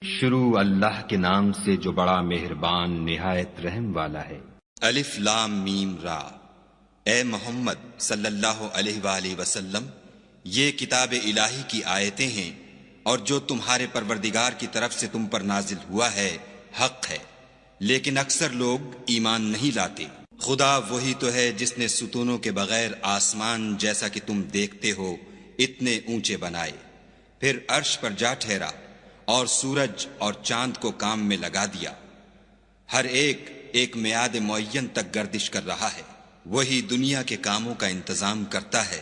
شروع اللہ کے نام سے جو بڑا مہربان نہایت رحم والا ہے۔ الف لام میم را۔ اے محمد صلی اللہ علیہ وآلہ وسلم، یہ کتاب الہی کی آیتیں ہیں اور جو تمہارے پروردگار کی طرف سے تم پر نازل ہوا ہے حق ہے، لیکن اکثر لوگ ایمان نہیں لاتے۔ خدا وہی تو ہے جس نے ستونوں کے بغیر آسمان جیسا کہ تم دیکھتے ہو اتنے اونچے بنائے، پھر عرش پر جا ٹھہرا اور سورج اور چاند کو کام میں لگا دیا، ہر ایک ایک میعاد معین تک گردش کر رہا ہے۔ وہی دنیا کے کاموں کا انتظام کرتا ہے،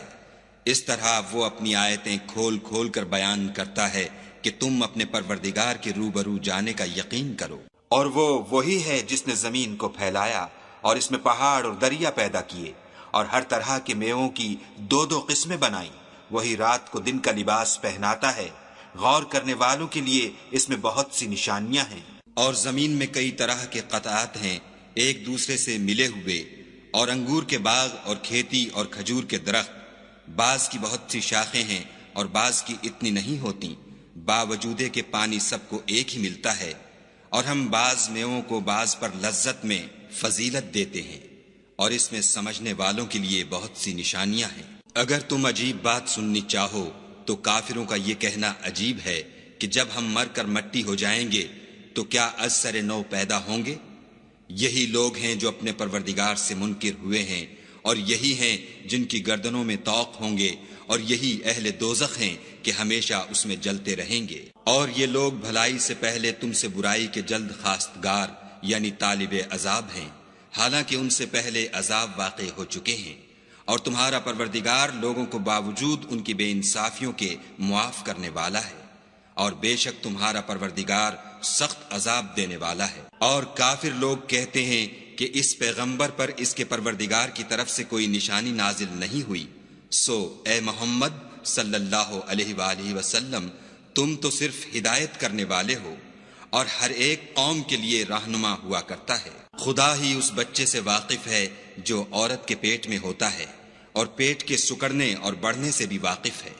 اس طرح وہ اپنی آیتیں کھول کھول کر بیان کرتا ہے کہ تم اپنے پروردگار کے روبرو جانے کا یقین کرو۔ اور وہ وہی ہے جس نے زمین کو پھیلایا اور اس میں پہاڑ اور دریا پیدا کیے اور ہر طرح کے میووں کی دو دو قسمیں بنائیں۔ وہی رات کو دن کا لباس پہناتا ہے، غور کرنے والوں کے لیے اس میں بہت سی نشانیاں ہیں۔ اور زمین میں کئی طرح کے قطعات ہیں ایک دوسرے سے ملے ہوئے، اور انگور کے باغ اور کھیتی اور کھجور کے درخت، بعض کی بہت سی شاخیں ہیں اور بعض کی اتنی نہیں ہوتی، باوجود کہ پانی سب کو ایک ہی ملتا ہے۔ اور ہم بعض میووں کو بعض پر لذت میں فضیلت دیتے ہیں، اور اس میں سمجھنے والوں کے لیے بہت سی نشانیاں ہیں۔ اگر تم عجیب بات سننی چاہو تو کافروں کا یہ کہنا عجیب ہے کہ جب ہم مر کر مٹی ہو جائیں گے تو کیا از سر نو پیدا ہوں گے؟ یہی لوگ ہیں جو اپنے پروردگار سے منکر ہوئے ہیں، اور یہی ہیں جن کی گردنوں میں طوق ہوں گے، اور یہی اہل دوزخ ہیں کہ ہمیشہ اس میں جلتے رہیں گے۔ اور یہ لوگ بھلائی سے پہلے تم سے برائی کے جلد خواستگار یعنی طالب عذاب ہیں، حالانکہ ان سے پہلے عذاب واقع ہو چکے ہیں۔ اور تمہارا پروردگار لوگوں کو باوجود ان کی بے انصافیوں کے معاف کرنے والا ہے، اور بے شک تمہارا پروردگار سخت عذاب دینے والا ہے۔ اور کافر لوگ کہتے ہیں کہ اس پیغمبر پر اس کے پروردگار کی طرف سے کوئی نشانی نازل نہیں ہوئی، سو اے محمد صلی اللہ علیہ وآلہ وسلم، تم تو صرف ہدایت کرنے والے ہو، اور ہر ایک قوم کے لیے رہنما ہوا کرتا ہے۔ خدا ہی اس بچے سے واقف ہے جو عورت کے پیٹ میں ہوتا ہے، اور پیٹ کے سکڑنے اور بڑھنے سے بھی واقف ہے،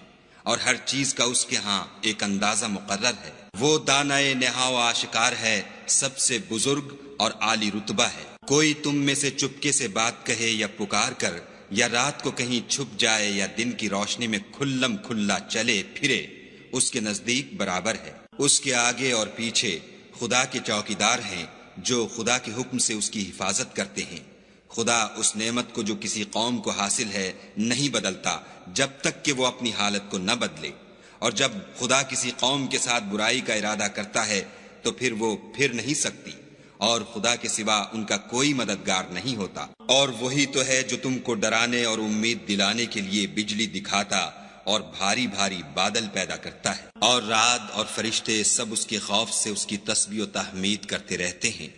اور ہر چیز کا اس کے ہاں ایک اندازہ مقرر ہے۔ وہ دانائے نہا و آشکار ہے، سب سے بزرگ اور عالی رتبہ ہے۔ کوئی تم میں سے چپکے سے بات کہے یا پکار کر، یا رات کو کہیں چھپ جائے یا دن کی روشنی میں کھلم کھلا چلے پھرے، اس کے نزدیک برابر ہے۔ اس کے آگے اور پیچھے خدا کے چوکیدار ہیں جو خدا کے حکم سے اس کی حفاظت کرتے ہیں۔ خدا اس نعمت کو جو کسی قوم کو حاصل ہے نہیں بدلتا جب تک کہ وہ اپنی حالت کو نہ بدلے، اور جب خدا کسی قوم کے ساتھ برائی کا ارادہ کرتا ہے تو پھر وہ پھر نہیں سکتی، اور خدا کے سوا ان کا کوئی مددگار نہیں ہوتا۔ اور وہی تو ہے جو تم کو ڈرانے اور امید دلانے کے لیے بجلی دکھاتا اور بھاری بھاری بادل پیدا کرتا ہے، اور رعد اور فرشتے سب اس کے خوف سے اس کی تسبیح و تحمید کرتے رہتے ہیں۔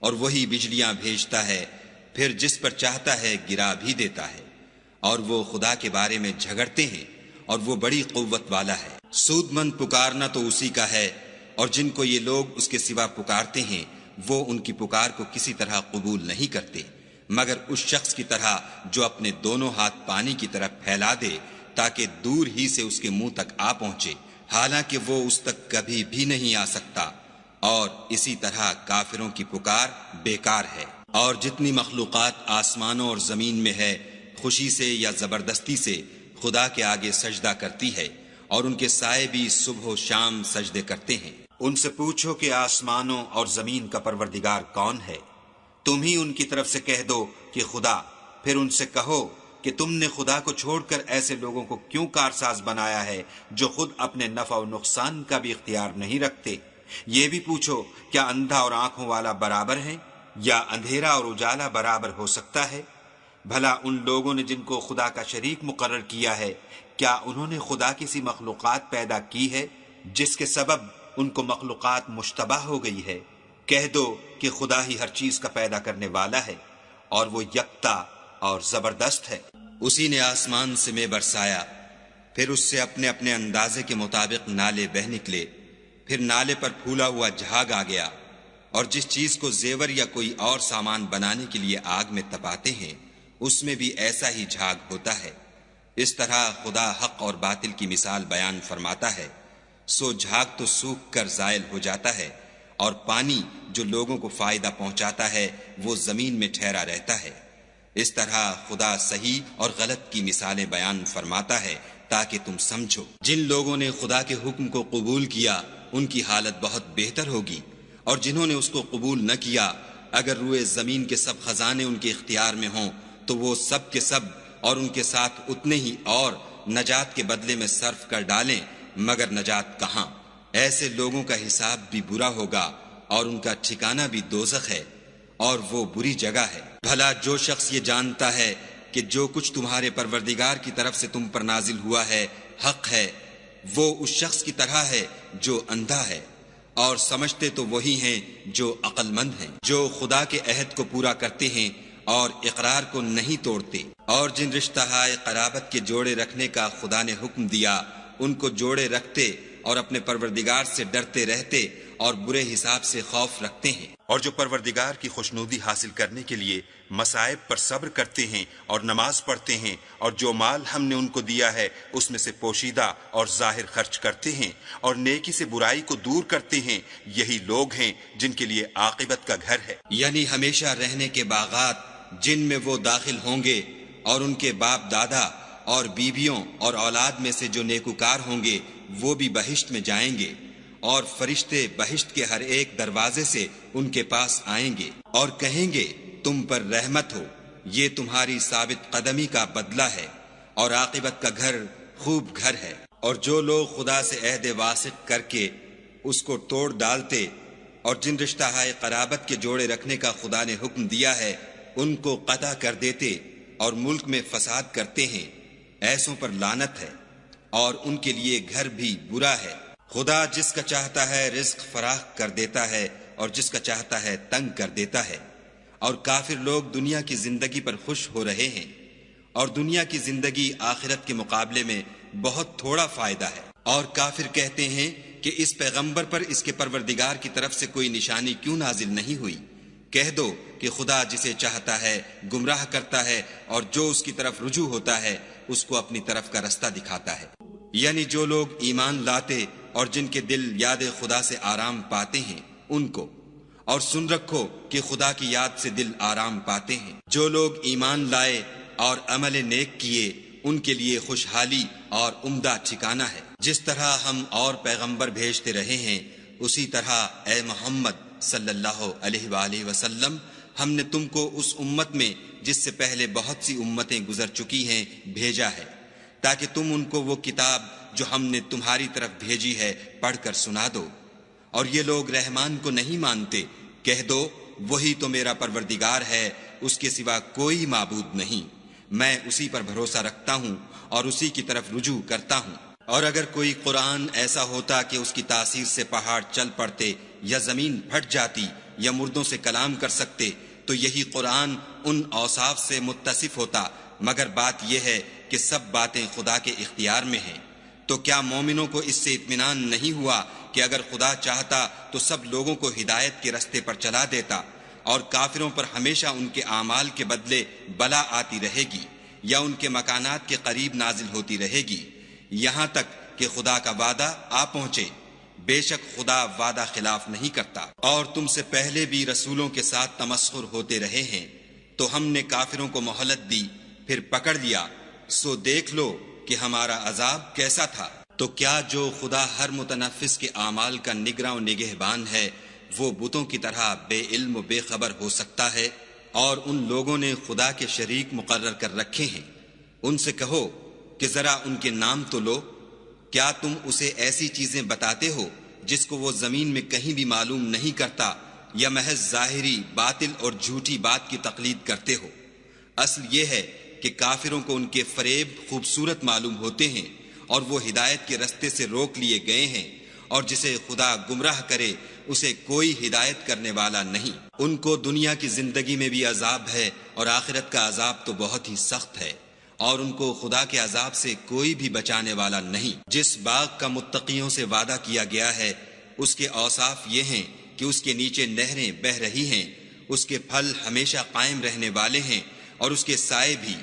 اور وہی بجلیاں بھیجتا ہے، پھر جس پر چاہتا ہے گرا بھی دیتا ہے، اور وہ خدا کے بارے میں جھگڑتے ہیں، اور وہ بڑی قوت والا ہے۔ سود مند پکارنا تو اسی کا ہے، اور جن کو یہ لوگ اس کے سوا پکارتے ہیں وہ ان کی پکار کو کسی طرح قبول نہیں کرتے، مگر اس شخص کی طرح جو اپنے دونوں ہاتھ پانی کی طرف پھیلا دے تاکہ دور ہی سے اس کے منہ تک آ پہنچے، حالانکہ وہ اس تک کبھی بھی نہیں آ سکتا۔ اور اسی طرح کافروں کی پکار بیکار ہے۔ اور جتنی مخلوقات آسمانوں اور زمین میں ہے خوشی سے یا زبردستی سے خدا کے آگے سجدہ کرتی ہے، اور ان کے سائے بھی صبح و شام سجدے کرتے ہیں۔ ان سے پوچھو کہ آسمانوں اور زمین کا پروردگار کون ہے؟ تم ہی ان کی طرف سے کہہ دو کہ خدا۔ پھر ان سے کہو کہ تم نے خدا کو چھوڑ کر ایسے لوگوں کو کیوں کارساز بنایا ہے جو خود اپنے نفع و نقصان کا بھی اختیار نہیں رکھتے؟ یہ بھی پوچھو کیا اندھا اور آنکھوں والا برابر ہے، یا اندھیرا اور اجالا برابر ہو سکتا ہے؟ بھلا ان لوگوں نے جن کو خدا کا شریک مقرر کیا ہے، کیا انہوں نے خدا کی سی مخلوقات پیدا کی ہے جس کے سبب ان کو مخلوقات مشتبہ ہو گئی ہے؟ کہہ دو کہ خدا ہی ہر چیز کا پیدا کرنے والا ہے، اور وہ یکتا اور زبردست ہے۔ اسی نے آسمان سے مے برسایا، پھر اس سے اپنے اپنے اندازے کے مطابق نالے بہ نکلے، پھر نالے پر پھولا ہوا جھاگ آ گیا۔ اور جس چیز کو زیور یا کوئی اور سامان بنانے کے لیے آگ میں تپاتے ہیں اس میں بھی ایسا ہی جھاگ ہوتا ہے۔ اس طرح خدا حق اور باطل کی مثال بیان فرماتا ہے۔ سو جھاگ تو سوکھ کر زائل ہو جاتا ہے، اور پانی جو لوگوں کو فائدہ پہنچاتا ہے وہ زمین میں ٹھہرا رہتا ہے۔ اس طرح خدا صحیح اور غلط کی مثالیں بیان فرماتا ہے تاکہ تم سمجھو۔ جن لوگوں نے خدا کے حکم کو قبول کیا ان کی حالت بہت بہتر ہوگی، اور جنہوں نے اس کو قبول نہ کیا اگر روئے زمین کے سب خزانے ان کے اختیار میں ہوں تو وہ سب کے سب اور ان کے ساتھ اتنے ہی اور نجات کے بدلے میں صرف کر ڈالیں، مگر نجات کہاں؟ ایسے لوگوں کا حساب بھی برا ہوگا اور ان کا ٹھکانہ بھی دوزخ ہے، اور وہ بری جگہ ہے۔ بھلا جو شخص یہ جانتا ہے کہ جو کچھ تمہارے پروردگار کی طرف سے تم پر نازل ہوا ہے حق ہے، وہ اس شخص کی طرح ہے جو اندھا ہے، اور سمجھتے تو وہی ہیں جو عقل مند ہیں، جو خدا کے عہد کو پورا کرتے ہیں اور اقرار کو نہیں توڑتے، اور جن رشتہ ہائے قرابت کے جوڑے رکھنے کا خدا نے حکم دیا ان کو جوڑے رکھتے اور اپنے پروردگار سے ڈرتے رہتے اور برے حساب سے خوف رکھتے ہیں، اور جو پروردگار کی خوشنودی حاصل کرنے کے لیے مصائب پر صبر کرتے ہیں اور نماز پڑھتے ہیں، اور جو مال ہم نے ان کو دیا ہے اس میں سے پوشیدہ اور ظاہر خرچ کرتے ہیں اور نیکی سے برائی کو دور کرتے ہیں، یہی لوگ ہیں جن کے لیے عاقبت کا گھر ہے، یعنی ہمیشہ رہنے کے باغات جن میں وہ داخل ہوں گے، اور ان کے باپ دادا اور بیویوں اور اولاد میں سے جو نیکوکار ہوں گے وہ بھی بہشت میں جائیں گے، اور فرشتے بہشت کے ہر ایک دروازے سے ان کے پاس آئیں گے اور کہیں گے تم پر رحمت ہو، یہ تمہاری ثابت قدمی کا بدلہ ہے، اور عاقبت کا گھر خوب گھر ہے۔ اور جو لوگ خدا سے عہد واثق کر کے اس کو توڑ ڈالتے اور جن رشتہ ہائے قرابت کے جوڑے رکھنے کا خدا نے حکم دیا ہے ان کو قطع کر دیتے اور ملک میں فساد کرتے ہیں، ایسوں پر لعنت ہے، اور ان کے لیے گھر بھی برا ہے۔ خدا جس کا چاہتا ہے رزق فراخ کر دیتا ہے اور جس کا چاہتا ہے تنگ کر دیتا ہے، اور کافر لوگ دنیا کی زندگی پر خوش ہو رہے ہیں، اور دنیا کی زندگی آخرت کے مقابلے میں بہت تھوڑا فائدہ ہے۔ اور کافر کہتے ہیں کہ اس پیغمبر پر اس کے پروردگار کی طرف سے کوئی نشانی کیوں نازل نہیں ہوئی؟ کہہ دو کہ خدا جسے چاہتا ہے گمراہ کرتا ہے، اور جو اس کی طرف رجوع ہوتا ہے اس کو اپنی طرف کا رستہ دکھاتا ہے۔ یعنی جو لوگ ایمان لاتے اور جن کے دل یاد خدا سے آرام پاتے ہیں ان کو، اور سن رکھو کہ خدا کی یاد سے دل آرام پاتے ہیں۔ جو لوگ ایمان لائے اور عمل نیک کیے ان کے لیے خوشحالی اور عمدہ ٹھکانہ ہے۔ جس طرح ہم اور پیغمبر بھیجتے رہے ہیں اسی طرح اے محمد صلی اللہ علیہ وآلہ وسلم ہم نے تم کو اس امت میں جس سے پہلے بہت سی امتیں گزر چکی ہیں بھیجا ہے، تاکہ تم ان کو وہ کتاب جو ہم نے تمہاری طرف بھیجی ہے پڑھ کر سنا دو۔ اور یہ لوگ رحمان کو نہیں مانتے، کہہ دو وہی تو میرا پروردگار ہے، اس کے سوا کوئی معبود نہیں، میں اسی پر بھروسہ رکھتا ہوں اور اسی کی طرف رجوع کرتا ہوں۔ اور اگر کوئی قرآن ایسا ہوتا کہ اس کی تاثیر سے پہاڑ چل پڑتے یا زمین پھٹ جاتی یا مردوں سے کلام کر سکتے تو یہی قرآن ان اوصاف سے متصف ہوتا، مگر بات یہ ہے کہ سب باتیں خدا کے اختیار میں ہیں۔ تو کیا مومنوں کو اس سے اطمینان نہیں ہوا کہ اگر خدا چاہتا تو سب لوگوں کو ہدایت کے رستے پر چلا دیتا، اور کافروں پر ہمیشہ ان کے اعمال کے بدلے بلا آتی رہے گی یا ان کے مکانات کے قریب نازل ہوتی رہے گی، یہاں تک کہ خدا کا وعدہ آ پہنچے۔ بے شک خدا وعدہ خلاف نہیں کرتا۔ اور تم سے پہلے بھی رسولوں کے ساتھ تمسخر ہوتے رہے ہیں، تو ہم نے کافروں کو مہلت دی پھر پکڑ لیا، سو دیکھ لو کہ ہمارا عذاب کیسا تھا۔ تو کیا جو خدا ہر متنفس کے اعمال کا نگراں و نگہبان ہے وہ بتوں کی طرح بے علم و بے خبر ہو سکتا ہے؟ اور ان لوگوں نے خدا کے شریک مقرر کر رکھے ہیں، ان سے کہو کہ ذرا ان کے نام تو لو۔ کیا تم اسے ایسی چیزیں بتاتے ہو جس کو وہ زمین میں کہیں بھی معلوم نہیں کرتا، یا محض ظاہری باطل اور جھوٹی بات کی تقلید کرتے ہو؟ اصل یہ ہے کہ کافروں کو ان کے فریب خوبصورت معلوم ہوتے ہیں اور وہ ہدایت کے رستے سے روک لیے گئے ہیں، اور جسے خدا گمراہ کرے اسے کوئی ہدایت کرنے والا نہیں۔ ان کو دنیا کی زندگی میں بھی عذاب ہے اور آخرت کا عذاب تو بہت ہی سخت ہے، اور ان کو خدا کے عذاب سے کوئی بھی بچانے والا نہیں۔ جس باغ کا متقیوں سے وعدہ کیا گیا ہے اس کے اوصاف یہ ہیں کہ اس کے نیچے نہریں بہہ رہی ہیں، اس کے پھل ہمیشہ قائم رہنے والے ہیں اور اس کے سائے بھی۔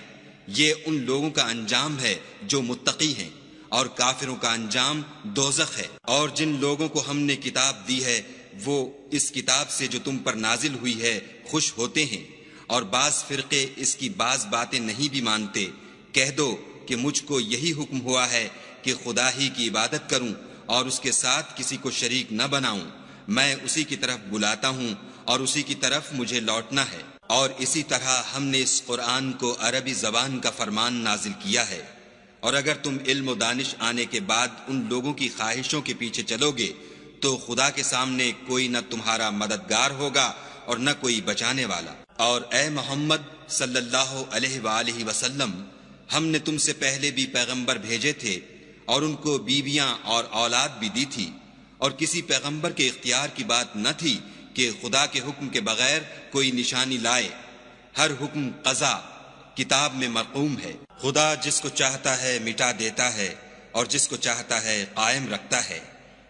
یہ ان لوگوں کا انجام ہے جو متقی ہیں، اور کافروں کا انجام دوزخ ہے۔ اور جن لوگوں کو ہم نے کتاب دی ہے وہ اس کتاب سے جو تم پر نازل ہوئی ہے خوش ہوتے ہیں، اور بعض فرقے اس کی بعض باتیں نہیں بھی مانتے۔ کہہ دو کہ مجھ کو یہی حکم ہوا ہے کہ خدا ہی کی عبادت کروں اور اس کے ساتھ کسی کو شریک نہ بناؤں۔ میں اسی کی طرف بلاتا ہوں اور اسی کی طرف مجھے لوٹنا ہے۔ اور اسی طرح ہم نے اس قرآن کو عربی زبان کا فرمان نازل کیا ہے، اور اگر تم علم و دانش آنے کے بعد ان لوگوں کی خواہشوں کے پیچھے چلو گے تو خدا کے سامنے کوئی نہ تمہارا مددگار ہوگا اور نہ کوئی بچانے والا۔ اور اے محمد صلی اللہ علیہ وآلہ وسلم، ہم نے تم سے پہلے بھی پیغمبر بھیجے تھے اور ان کو بیویاں اور اولاد بھی دی تھی، اور کسی پیغمبر کے اختیار کی بات نہ تھی کہ خدا کے حکم کے بغیر کوئی نشانی لائے۔ ہر حکم قضا کتاب میں مرقوم ہے۔ خدا جس کو چاہتا ہے مٹا دیتا ہے اور جس کو چاہتا ہے قائم رکھتا ہے،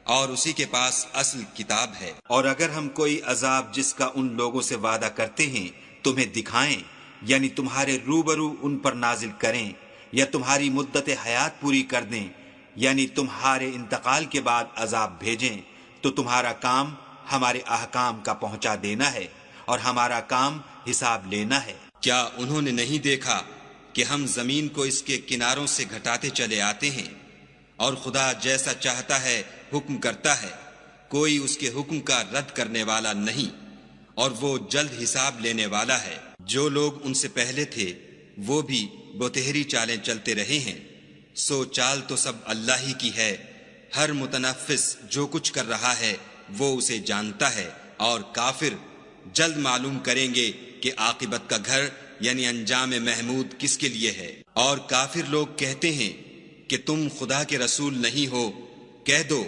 اور اسی کے پاس اصل کتاب ہے۔ اور اگر ہم کوئی عذاب جس کا ان لوگوں سے وعدہ کرتے ہیں تمہیں دکھائیں، یعنی تمہارے روبرو ان پر نازل کریں، یا تمہاری مدت حیات پوری کر دیں، یعنی تمہارے انتقال کے بعد عذاب بھیجیں، تو تمہارا کام ہمارے احکام کا پہنچا دینا ہے اور ہمارا کام حساب لینا ہے۔ کیا انہوں نے نہیں دیکھا کہ ہم زمین کو اس کے کناروں سے گھٹاتے چلے آتے ہیں، اور خدا جیسا چاہتا ہے حکم کرتا ہے، کوئی اس کے حکم کا رد کرنے والا نہیں، اور وہ جلد حساب لینے والا ہے۔ جو لوگ ان سے پہلے تھے وہ بھی بتہری چالیں چلتے رہے ہیں، سو چال تو سب اللہ ہی کی ہے۔ ہر متنفس جو کچھ کر رہا ہے وہ اسے جانتا ہے، اور کافر جلد معلوم کریں گے کہ عاقبت کا گھر یعنی انجام محمود کس کے لیے ہے۔ اور کافر لوگ کہتے ہیں کہ تم خدا کے رسول نہیں ہو۔ کہہ دو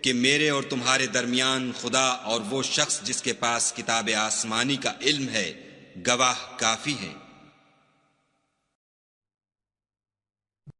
کہ میرے اور تمہارے درمیان خدا اور وہ شخص جس کے پاس کتاب آسمانی کا علم ہے گواہ کافی ہیں۔